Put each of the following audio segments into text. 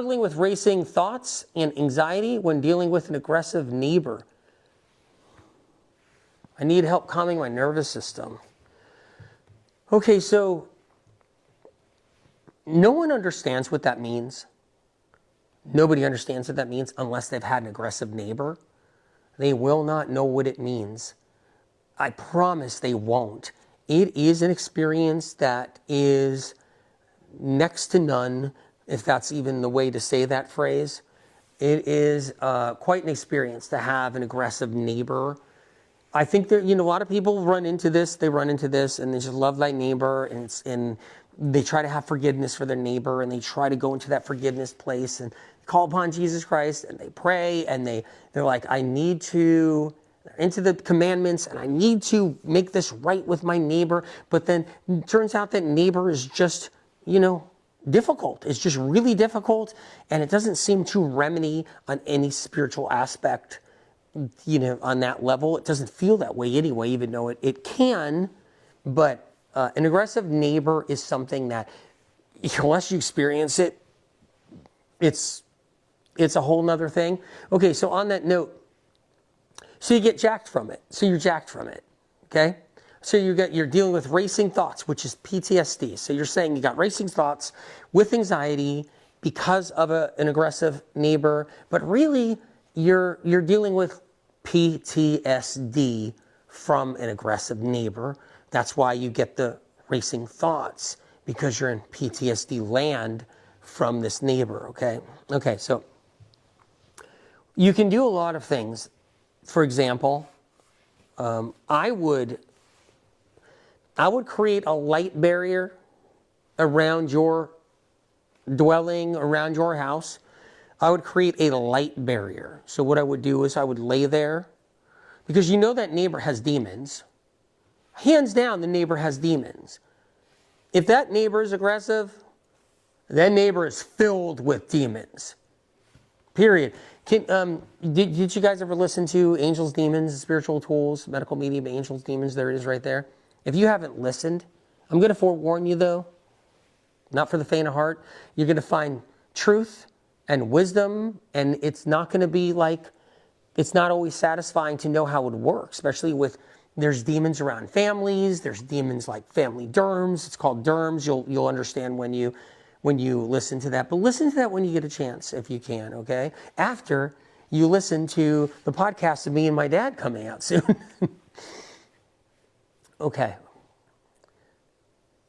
Struggling with racing thoughts and anxiety when dealing with an aggressive neighbor. I need help calming my nervous system. Okay, so no one understands what that means. Nobody understands what that means unless they've had an aggressive neighbor. They will not know what it means. I promise they won't. It is an experience that is next to none, if that's even the way to say that phrase. It is quite an experience to have an aggressive neighbor. I think that, a lot of people run into this. They run into this and they just love thy neighbor, and they try to have forgiveness for their neighbor, and they try to go into that forgiveness place and call upon Jesus Christ, and they pray, and they're like, I need to, into the commandments, and I need to make this right with my neighbor. But then it turns out that neighbor is just, difficult. It's just really difficult, and it doesn't seem to remedy on any spiritual aspect, on that level. It doesn't feel that way anyway, even though it can. But an aggressive neighbor is something that, unless you experience it, it's a whole nother thing. Okay, so on that note, so you get jacked from it. So you're jacked from it, okay? So you're dealing with racing thoughts, which is PTSD. So you're saying you got racing thoughts with anxiety because of an aggressive neighbor, but really you're dealing with PTSD from an aggressive neighbor. That's why you get the racing thoughts, because you're in PTSD land from this neighbor, okay? Okay, so you can do a lot of things. For example, I would create a light barrier around your dwelling, around your house. I would create a light barrier. So what I would do is I would lay there, because that neighbor has demons. Hands down, the neighbor has demons. If that neighbor is aggressive, that neighbor is filled with demons. Period. Did you guys ever listen to Angels, Demons, Spiritual Tools, Medical Medium, Angels, Demons? There it is right there. If you haven't listened, I'm going to forewarn you though, not for the faint of heart. You're going to find truth and wisdom, and it's not going to be it's not always satisfying to know how it works, especially there's demons around families, there's demons like family derms. It's called derms. You'll understand when you listen to that. But listen to that when you get a chance, if you can, okay? After you listen to the podcast of me and my dad coming out soon. Okay.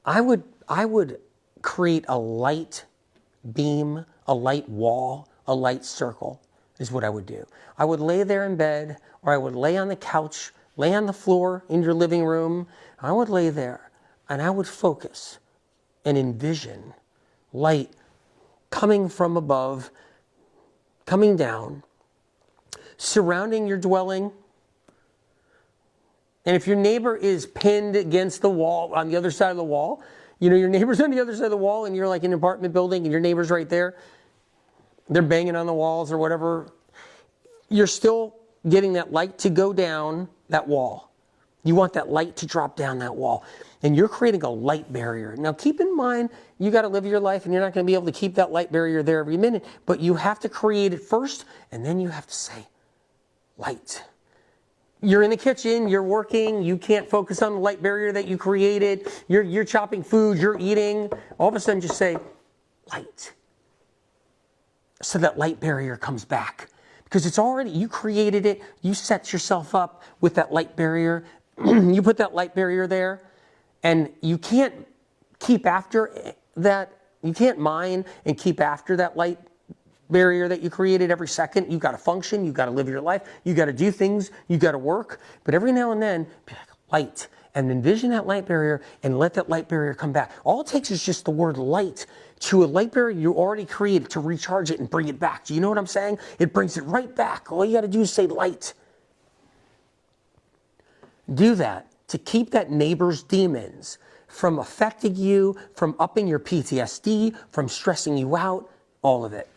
I would create a light beam, a light wall, a light circle is what I would do. I would lay there in bed, or I would lay on the couch, lay on the floor in your living room. I would lay there and I would focus and envision light coming from above, coming down, surrounding your dwelling. And if your neighbor is pinned against the wall, on the other side of the wall, your neighbor's on the other side of the wall, and you're like in an apartment building and your neighbor's right there, they're banging on the walls or whatever, you're still getting that light to go down that wall. You want that light to drop down that wall. And you're creating a light barrier. Now keep in mind, you got to live your life, and you're not going to be able to keep that light barrier there every minute, but you have to create it first, and then you have to say, light. You're in the kitchen, you're working, you can't focus on the light barrier that you created, you're chopping food, you're eating, all of a sudden just say, light. So that light barrier comes back. Because it's already, you created it, you set yourself up with that light barrier, you put that light barrier there, and you can't keep after that, you can't mine and keep after that light barrier that you created every second. You've got to function, you've got to live your life, you've got to do things, you've got to work. But every now and then, be like, light, and envision that light barrier and let that light barrier come back. All it takes is just the word light to a light barrier you already created to recharge it and bring it back. Do you know what I'm saying? It brings it right back. All you got to do is say light. Do that to keep that neighbor's demons from affecting you, from upping your PTSD, from stressing you out, all of it.